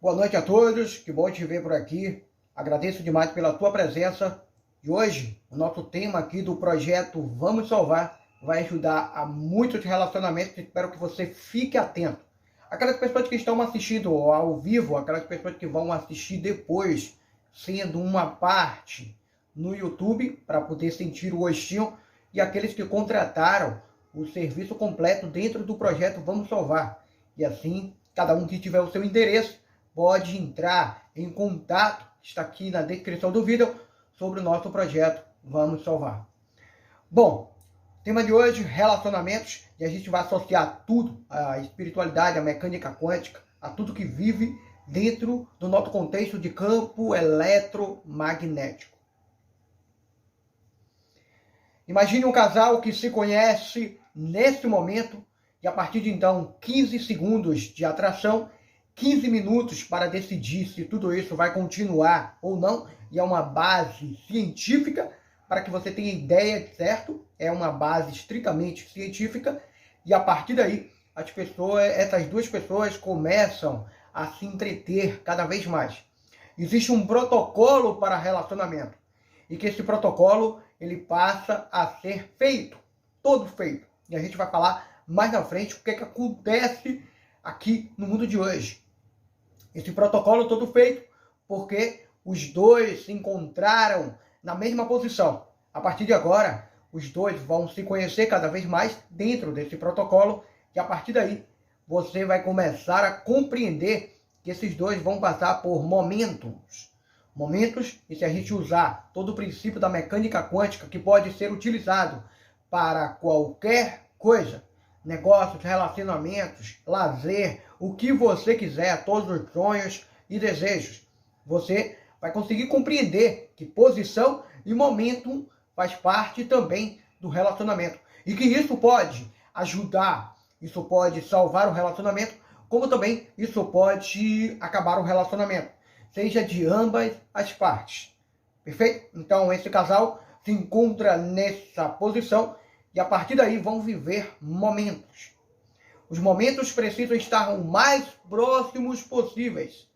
Boa noite a todos, que bom te ver por aqui. Agradeço demais pela tua presença. E hoje, o nosso tema aqui do projeto Vamos Salvar vai ajudar a muitos relacionamentos. Espero que você fique atento. Aquelas pessoas que estão assistindo ao vivo, aquelas pessoas que vão assistir depois, sendo uma parte no YouTube, para poder sentir o gostinho, e aqueles que contrataram o serviço completo dentro do projeto Vamos Salvar. E assim, cada um que tiver o seu endereço, pode entrar em contato, está aqui na descrição do vídeo, sobre o nosso projeto Vamos Salvar. Bom, tema de hoje, relacionamentos, e a gente vai associar tudo, a espiritualidade, a mecânica quântica, a tudo que vive dentro do nosso contexto de campo eletromagnético. Imagine um casal que se conhece nesse momento, e a partir de então, 15 segundos de atração, 15 minutos para decidir se tudo isso vai continuar ou não, e é uma base científica, para que você tenha ideia, certo? É uma base estritamente científica, e a partir daí, essas duas pessoas começam a se entreter cada vez mais. Existe um protocolo para relacionamento, e que esse protocolo, ele passa a ser feito, todo feito. E a gente vai falar mais na frente o que acontece aqui no mundo de hoje. Esse protocolo todo feito porque os dois se encontraram na mesma posição. A partir de agora, os dois vão se conhecer cada vez mais dentro desse protocolo, e a partir daí você vai começar a compreender que esses dois vão passar por momentos. Momentos, e se a gente usar todo o princípio da mecânica quântica, que pode ser utilizado para qualquer coisa, negócios, relacionamentos, lazer, o que você quiser, todos os sonhos e desejos, você vai conseguir compreender que posição e momento faz parte também do relacionamento. E que isso pode ajudar, isso pode salvar o relacionamento, como também isso pode acabar o relacionamento, seja de ambas as partes. Perfeito? Então esse casal se encontra nessa posição, e a partir daí vão viver momentos. Os momentos precisam estar o mais próximos possíveis.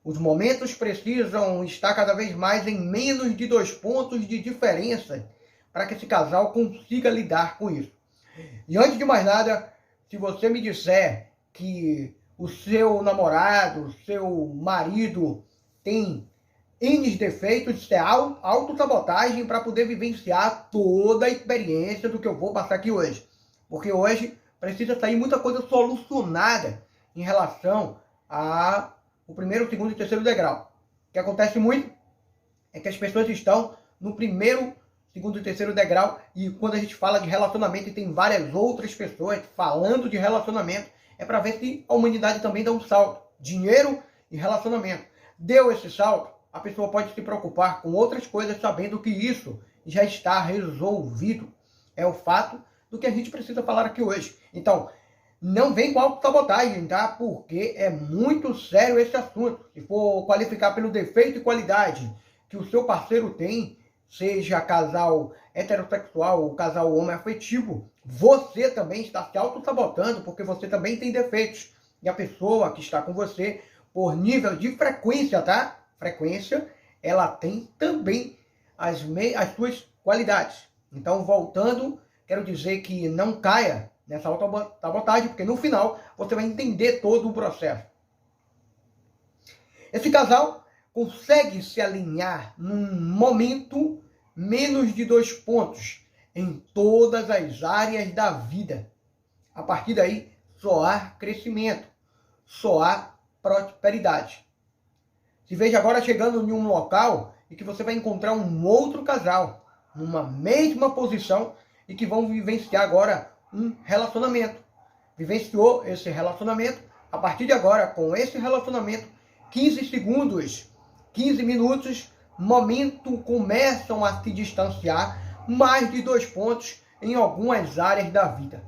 Os momentos precisam estar cada vez mais em menos de 2 pontos de diferença, para que esse casal consiga lidar com isso. E antes de mais nada, se você me disser que o seu namorado, o seu marido tem N defeitos, isso é autossabotagem para poder vivenciar toda a experiência do que eu vou passar aqui hoje. Porque hoje precisa sair muita coisa solucionada em relação ao primeiro, segundo e terceiro degrau. O que acontece muito é que as pessoas estão no primeiro, segundo e terceiro degrau, e quando a gente fala de relacionamento e tem várias outras pessoas falando de relacionamento, é para ver se a humanidade também dá um salto. Dinheiro e relacionamento. Deu esse salto, a pessoa pode se preocupar com outras coisas, sabendo que isso já está resolvido. É o fato do que a gente precisa falar aqui hoje. Então, não vem com autossabotagem, tá? Porque é muito sério esse assunto. Se for qualificar pelo defeito e qualidade que o seu parceiro tem, seja casal heterossexual ou casal homoafetivo, você também está se autossabotando, porque você também tem defeitos. E a pessoa que está com você, por nível de frequência, tá? Frequência, ela tem também as suas qualidades. Então, voltando, quero dizer que não caia nessa autossabotagem, porque no final você vai entender todo o processo. Esse casal consegue se alinhar num momento menos de 2 pontos em todas as áreas da vida. A partir daí, só há crescimento, só há prosperidade. Se veja agora chegando em um local e que você vai encontrar um outro casal numa mesma posição e que vão vivenciar agora um relacionamento. Vivenciou esse relacionamento, a partir de agora, com esse relacionamento, 15 segundos, 15 minutos, momento, começam a se distanciar mais de 2 pontos em algumas áreas da vida.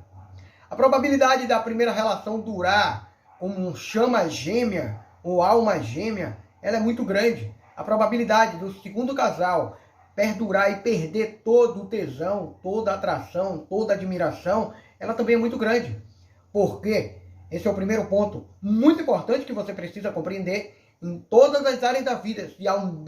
A probabilidade da primeira relação durar como chama gêmea ou alma gêmea, ela é muito grande. A probabilidade do segundo casal perdurar e perder todo o tesão, toda a atração, toda a admiração, ela também é muito grande. Porque Esse é o primeiro ponto muito importante que você precisa compreender em todas as áreas da vida. Se há um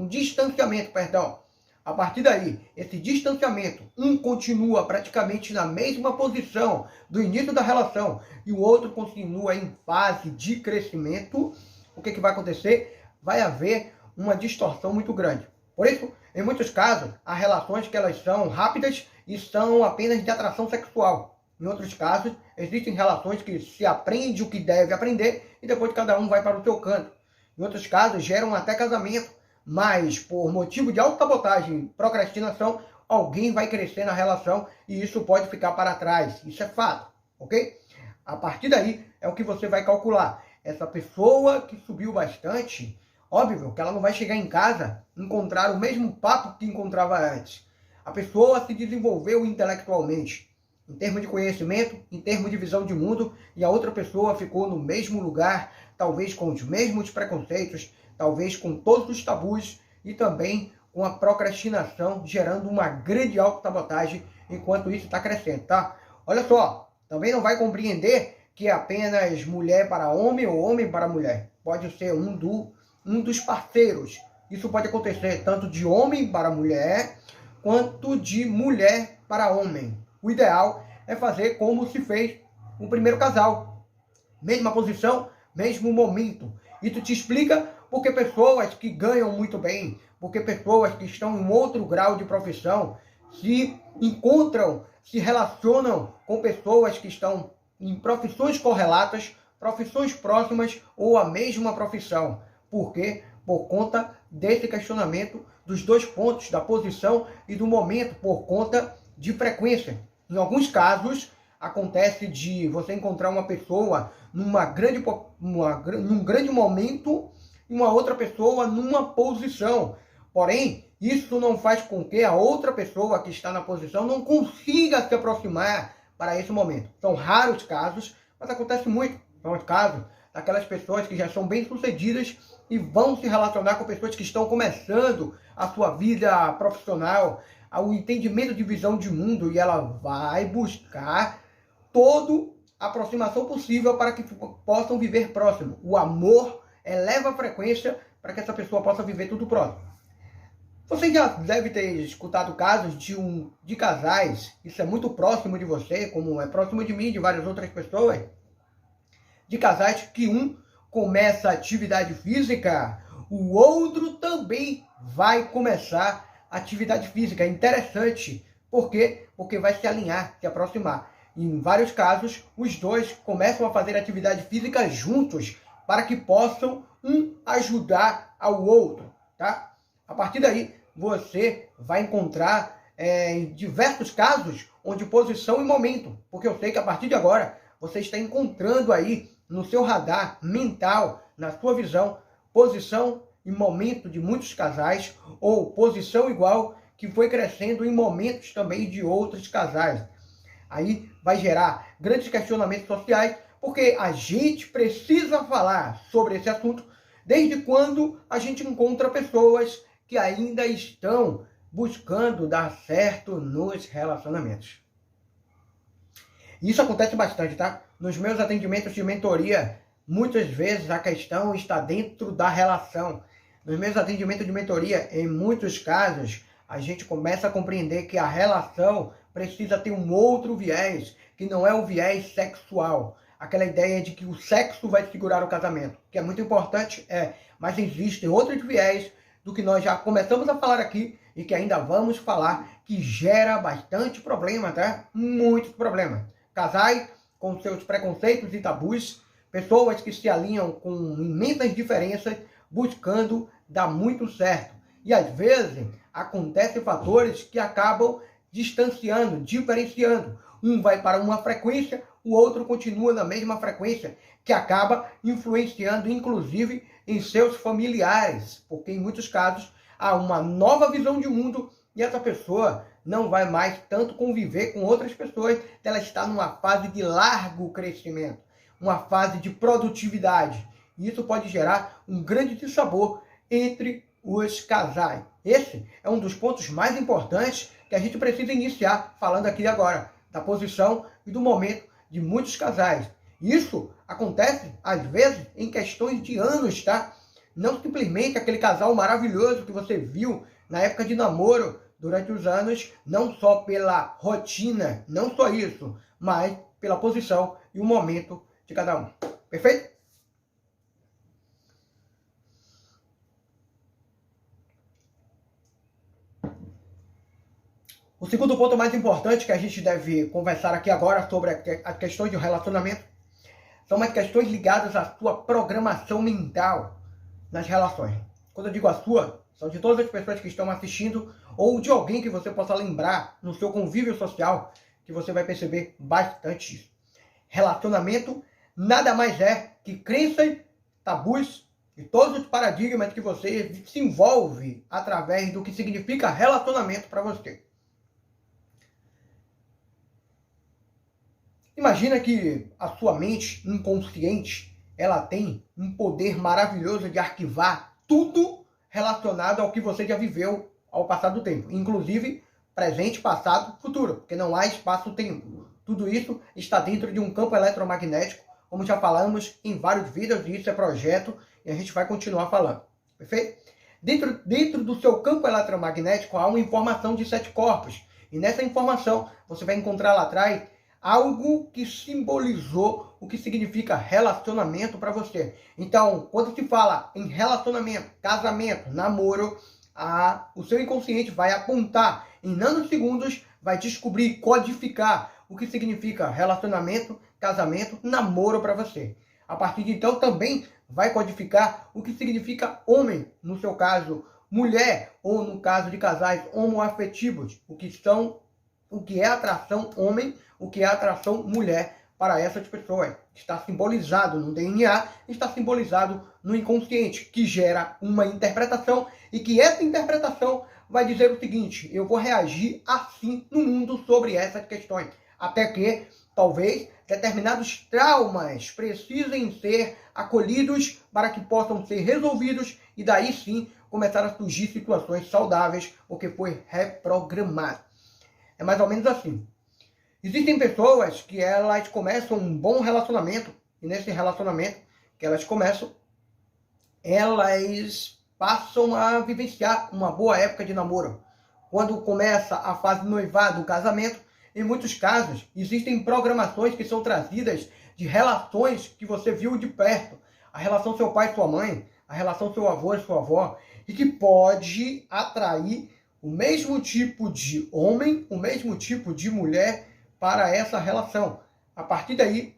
distanciamento, perdão. A partir daí, esse distanciamento, um continua praticamente na mesma posição do início da relação e o outro continua em fase de crescimento, o que vai acontecer? Vai haver uma distorção muito grande. Por isso, em muitos casos, há relações que elas são rápidas e são apenas de atração sexual. Em outros casos, existem relações que se aprende o que deve aprender e depois cada um vai para o seu canto. Em outros casos, geram até casamento, mas por motivo de autossabotagem e procrastinação, alguém vai crescer na relação e isso pode ficar para trás. Isso é fato, ok? A partir daí, é o que você vai calcular. Essa pessoa que subiu bastante, óbvio que ela não vai chegar em casa e encontrar o mesmo papo que encontrava antes. A pessoa se desenvolveu intelectualmente, em termos de conhecimento, em termos de visão de mundo, e a outra pessoa ficou no mesmo lugar, talvez com os mesmos preconceitos, talvez com todos os tabus e também com a procrastinação, gerando uma grande autossabotagem enquanto isso está crescendo, tá? Olha só, também não vai compreender que é apenas mulher para homem ou homem para mulher. Pode ser um dos parceiros. Isso pode acontecer tanto de homem para mulher, quanto de mulher para homem. O ideal é fazer como se fez o primeiro casal. Mesma posição, mesmo momento. Isso te explica porque pessoas que ganham muito bem, porque pessoas que estão em outro grau de profissão, se encontram, se relacionam com pessoas que estão em profissões correlatas, profissões próximas ou a mesma profissão. Por quê? Por conta desse questionamento dos dois pontos, da posição e do momento, por conta de frequência. Em alguns casos, acontece de você encontrar uma pessoa num grande momento e uma outra pessoa numa posição. Porém, isso não faz com que a outra pessoa que está na posição não consiga se aproximar para esse momento. São raros casos, mas acontece muito. São os casos daquelas pessoas que já são bem-sucedidas e vão se relacionar com pessoas que estão começando a sua vida profissional, ao entendimento de visão de mundo, e ela vai buscar toda a aproximação possível para que possam viver próximo. O amor eleva a frequência para que essa pessoa possa viver tudo próximo. Você já deve ter escutado casos de casais, isso é muito próximo de você, como é próximo de mim e de várias outras pessoas, de casais que um começa atividade física, o outro também vai começar atividade física. É interessante. Por quê? Porque vai se alinhar, se aproximar. Em vários casos, os dois começam a fazer atividade física juntos para que possam um ajudar ao outro, tá? A partir daí, você vai encontrar em diversos casos onde posição e momento, porque eu sei que a partir de agora você está encontrando aí no seu radar mental, na sua visão, posição e momento de muitos casais, ou posição igual que foi crescendo em momentos também de outros casais. Aí vai gerar grandes questionamentos sociais, porque a gente precisa falar sobre esse assunto desde quando a gente encontra pessoas que ainda estão buscando dar certo nos relacionamentos. Isso acontece bastante, tá? Nos meus atendimentos de mentoria, muitas vezes a questão está dentro da relação. Nos meus atendimentos de mentoria, em muitos casos, a gente começa a compreender que a relação precisa ter um outro viés, que não é o viés sexual. Aquela ideia de que o sexo vai segurar o casamento, que é muito importante, mas existem outros viés do que nós já começamos a falar aqui e que ainda vamos falar, que gera bastante problema, tá? Muitos problemas. Casais com seus preconceitos e tabus, pessoas que se alinham com imensas diferenças, buscando dar muito certo. E às vezes acontecem fatores que acabam distanciando, diferenciando. Um vai para uma frequência, o outro continua na mesma frequência, que acaba influenciando, inclusive, em seus familiares, porque em muitos casos há uma nova visão de mundo e essa pessoa não vai mais tanto conviver com outras pessoas, ela está numa fase de largo crescimento, uma fase de produtividade. E isso pode gerar um grande dissabor entre os casais. Esse é um dos pontos mais importantes que a gente precisa iniciar falando aqui agora, da posição e do momento de muitos casais. Isso acontece, às vezes, em questões de anos, tá? Não simplesmente aquele casal maravilhoso que você viu na época de namoro, durante os anos, não só pela rotina, não só isso, mas pela posição e o momento de cada um. Perfeito? O segundo ponto mais importante que a gente deve conversar aqui agora sobre as questões de relacionamento são as questões ligadas à sua programação mental nas relações. Quando eu digo a sua, são de todas as pessoas que estão assistindo ou de alguém que você possa lembrar no seu convívio social, que você vai perceber bastante isso. Relacionamento nada mais é que crenças, tabus e todos os paradigmas que você se envolve através do que significa relacionamento para você. Imagina que a sua mente inconsciente, ela tem um poder maravilhoso de arquivar tudo relacionado ao que você já viveu ao passar do tempo, inclusive presente, passado, futuro, porque não há espaço-tempo. Tudo isso está dentro de um campo eletromagnético, como já falamos em vários vídeos, e isso é projeto, e a gente vai continuar falando, perfeito? Dentro do seu campo eletromagnético há uma informação de 7 corpos, e nessa informação você vai encontrar lá atrás algo que simbolizou o que significa relacionamento para você. Então, quando se fala em relacionamento, casamento, namoro, o seu inconsciente vai apontar em nanosegundos, vai descobrir, codificar o que significa relacionamento, casamento, namoro para você. A partir de então também vai codificar o que significa homem, no seu caso, mulher, ou no caso de casais homoafetivos, o que é atração homem, o que é atração mulher para essas pessoas. Está simbolizado no DNA, está simbolizado no inconsciente, que gera uma interpretação e que essa interpretação vai dizer o seguinte: eu vou reagir assim no mundo sobre essas questões. Até que, talvez, determinados traumas precisem ser acolhidos para que possam ser resolvidos e daí sim começar a surgir situações saudáveis, porque foi reprogramado. É mais ou menos assim. Existem pessoas que elas começam um bom relacionamento, e nesse relacionamento que elas começam, elas passam a vivenciar uma boa época de namoro. Quando começa a fase de noivado, o casamento, em muitos casos, existem programações que são trazidas de relações que você viu de perto. A relação seu pai e sua mãe, a relação seu avô e sua avó, e que pode atrair o mesmo tipo de homem, o mesmo tipo de mulher para essa relação. A partir daí,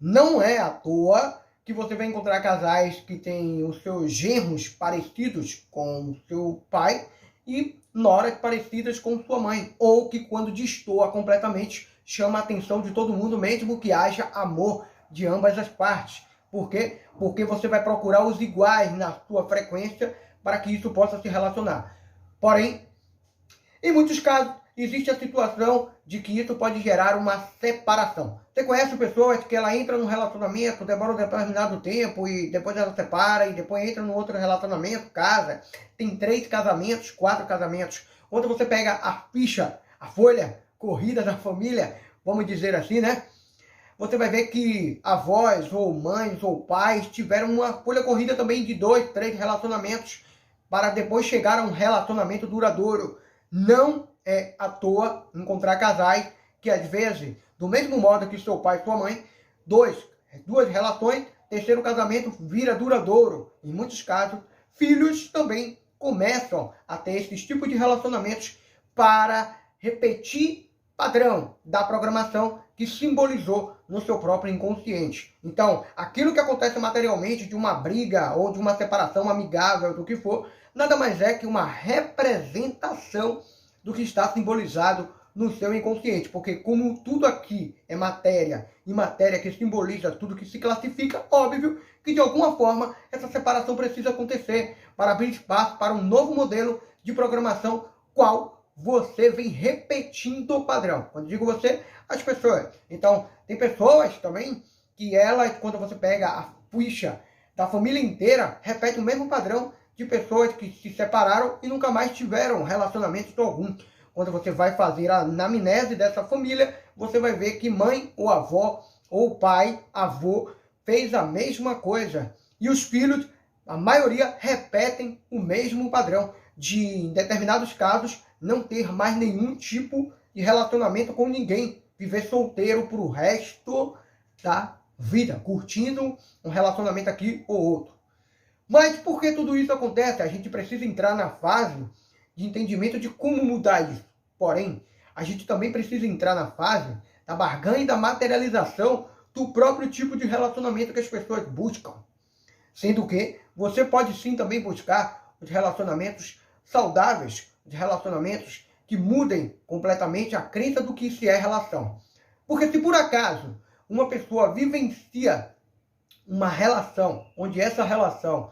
não é à toa que você vai encontrar casais que têm os seus genros parecidos com o seu pai e noras parecidas com sua mãe, ou que quando destoa completamente chama a atenção de todo mundo, mesmo que haja amor de ambas as partes. Por quê? Porque você vai procurar os iguais na sua frequência para que isso possa se relacionar. Porém, em muitos casos, existe a situação de que isso pode gerar uma separação. Você conhece pessoas que ela entra num relacionamento, demora um determinado tempo e depois ela separa e depois entra num outro relacionamento, casa, tem 3 casamentos, 4 casamentos. Quando você pega a ficha, a folha corrida da família, vamos dizer assim, né? Você vai ver que avós ou mães ou pais tiveram uma folha corrida também de 2, 3 relacionamentos para depois chegar a um relacionamento duradouro. Não é à toa encontrar casais que, às vezes, do mesmo modo que seu pai e sua mãe, duas relações, terceiro casamento vira duradouro. Em muitos casos, filhos também começam a ter esses tipos de relacionamentos para repetir padrão da programação que simbolizou no seu próprio inconsciente. Então, aquilo que acontece materialmente de uma briga ou de uma separação amigável, do que for, nada mais é que uma representação do que está simbolizado no seu inconsciente. Porque como tudo aqui é matéria, e matéria que simboliza tudo que se classifica, óbvio que de alguma forma essa separação precisa acontecer para abrir espaço para um novo modelo de programação, qual você vem repetindo o padrão. Quando digo você, as pessoas. Então, tem pessoas também que elas, quando você pega a ficha da família inteira, repete o mesmo padrão de pessoas que se separaram e nunca mais tiveram relacionamento algum. Quando você vai fazer a anamnese dessa família, você vai ver que mãe ou avó ou pai, avô, fez a mesma coisa. E os filhos, a maioria, repetem o mesmo padrão de, em determinados casos, não ter mais nenhum tipo de relacionamento com ninguém, viver solteiro para o resto da vida, curtindo um relacionamento aqui ou outro. Mas por que tudo isso acontece? A gente precisa entrar na fase de entendimento de como mudar isso. Porém, a gente também precisa entrar na fase da barganha e da materialização do próprio tipo de relacionamento que as pessoas buscam. Sendo que você pode sim também buscar os relacionamentos saudáveis, os relacionamentos que mudem completamente a crença do que se é relação. Porque se por acaso uma pessoa vivencia uma relação onde essa relação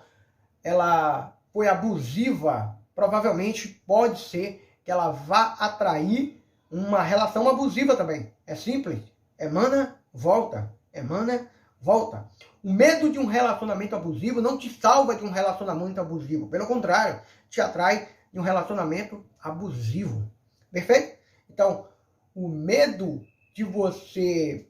ela foi abusiva, provavelmente pode ser que ela vá atrair uma relação abusiva também. É simples. Emana, volta. Emana, volta. O medo de um relacionamento abusivo não te salva de um relacionamento abusivo. Pelo contrário, te atrai de um relacionamento abusivo. Perfeito? Então, o medo de você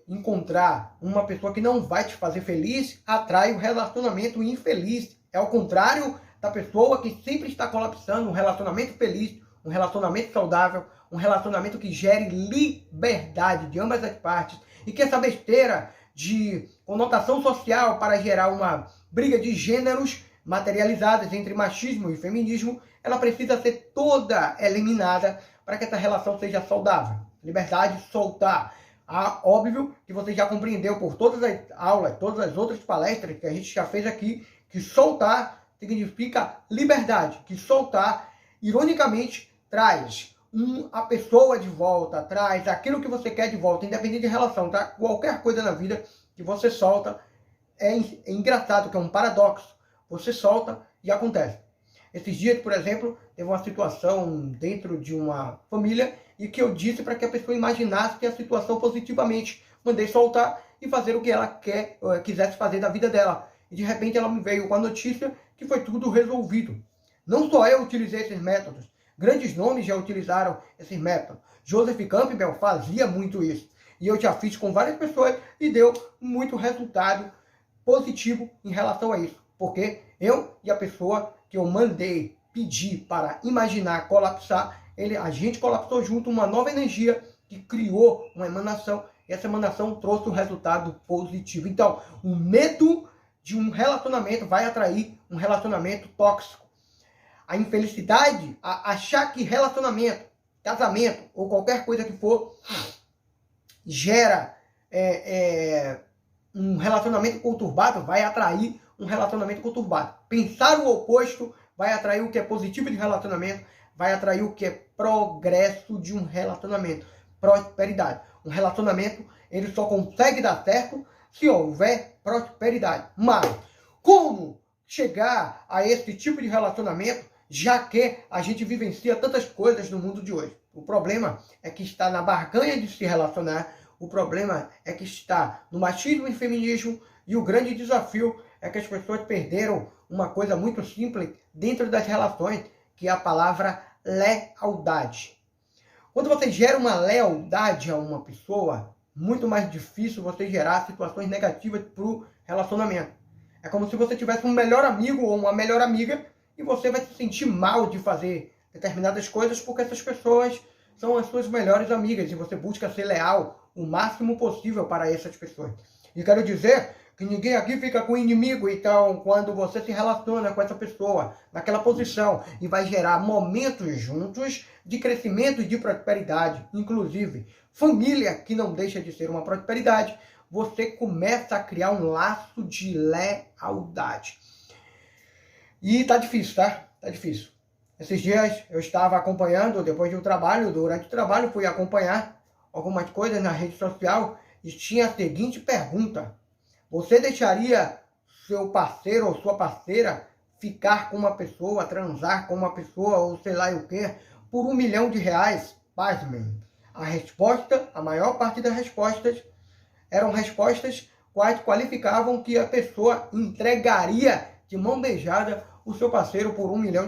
encontrar uma pessoa que não vai te fazer feliz atrai um relacionamento infeliz. É o contrário da pessoa que sempre está colapsando um relacionamento feliz, um relacionamento saudável, um relacionamento que gere liberdade de ambas as partes. E que essa besteira de conotação social para gerar uma briga de gêneros materializadas entre machismo e feminismo, ela precisa ser toda eliminada para que essa relação seja saudável. Liberdade, soltar. Óbvio que você já compreendeu por todas as aulas, todas as outras palestras que a gente já fez aqui, que soltar significa liberdade, que soltar, ironicamente, traz a pessoa de volta, traz aquilo que você quer de volta, independente de relação, tá? Qualquer coisa na vida que você solta é engraçado, que é um paradoxo. Você solta e acontece. Esses dias, por exemplo, teve uma situação dentro de uma família e que eu disse para que a pessoa imaginasse a situação positivamente. Mandei soltar e fazer o que ela quisesse fazer da vida dela. E de repente ela me veio com a notícia que foi tudo resolvido. Não só eu utilizei esses métodos. Grandes nomes já utilizaram esses métodos. Joseph Campbell fazia muito isso. E eu já fiz com várias pessoas e deu muito resultado positivo em relação a isso. Porque eu e a pessoa que eu mandei pedir para imaginar colapsar, a gente colapsou junto uma nova energia que criou uma emanação. E essa emanação trouxe um resultado positivo. Então, o medo de um relacionamento vai atrair um relacionamento tóxico. A infelicidade, achar que relacionamento, casamento ou qualquer coisa que for, gera um relacionamento conturbado, vai atrair um relacionamento conturbado. Pensar o oposto vai atrair o que é positivo de relacionamento, vai atrair o que é progresso de um relacionamento, prosperidade. Um relacionamento, ele só consegue dar certo se houver prosperidade. Mas, como chegar a esse tipo de relacionamento, já que a gente vivencia tantas coisas no mundo de hoje? O problema é que está na barganha de se relacionar, o problema é que está no machismo e feminismo, e o grande desafio é que as pessoas perderam uma coisa muito simples dentro das relações, que é a palavra lealdade. Quando você gera uma lealdade a uma pessoa, muito mais difícil você gerar situações negativas para o relacionamento. É como se você tivesse um melhor amigo ou uma melhor amiga e você vai se sentir mal de fazer determinadas coisas porque essas pessoas são as suas melhores amigas e você busca ser leal o máximo possível para essas pessoas. E quero dizer que ninguém aqui fica com inimigo, então quando você se relaciona com essa pessoa naquela posição e vai gerar momentos juntos de crescimento e de prosperidade, inclusive família que não deixa de ser uma prosperidade, você começa a criar um laço de lealdade. E tá difícil, tá? Tá difícil. Esses dias eu estava acompanhando, depois do trabalho, durante o trabalho, fui acompanhar algumas coisas na rede social e tinha a seguinte pergunta: você deixaria seu parceiro ou sua parceira ficar com uma pessoa, transar com uma pessoa ou sei lá o quê, por R$1 milhão? Pasmem. A resposta, a maior parte das respostas, eram respostas quais qualificavam que a pessoa entregaria de mão beijada o seu parceiro por R$1 milhão.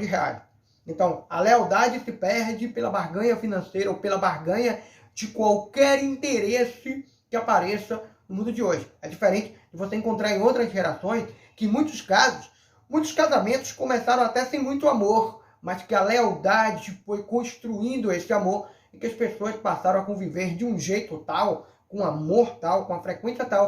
Então, a lealdade se perde pela barganha financeira ou pela barganha de qualquer interesse que apareça no mundo de hoje. É diferente de você encontrar em outras gerações que, em muitos casos, muitos casamentos começaram até sem muito amor, mas que a lealdade foi construindo esse amor e que as pessoas passaram a conviver de um jeito tal, com amor tal, com a frequência tal,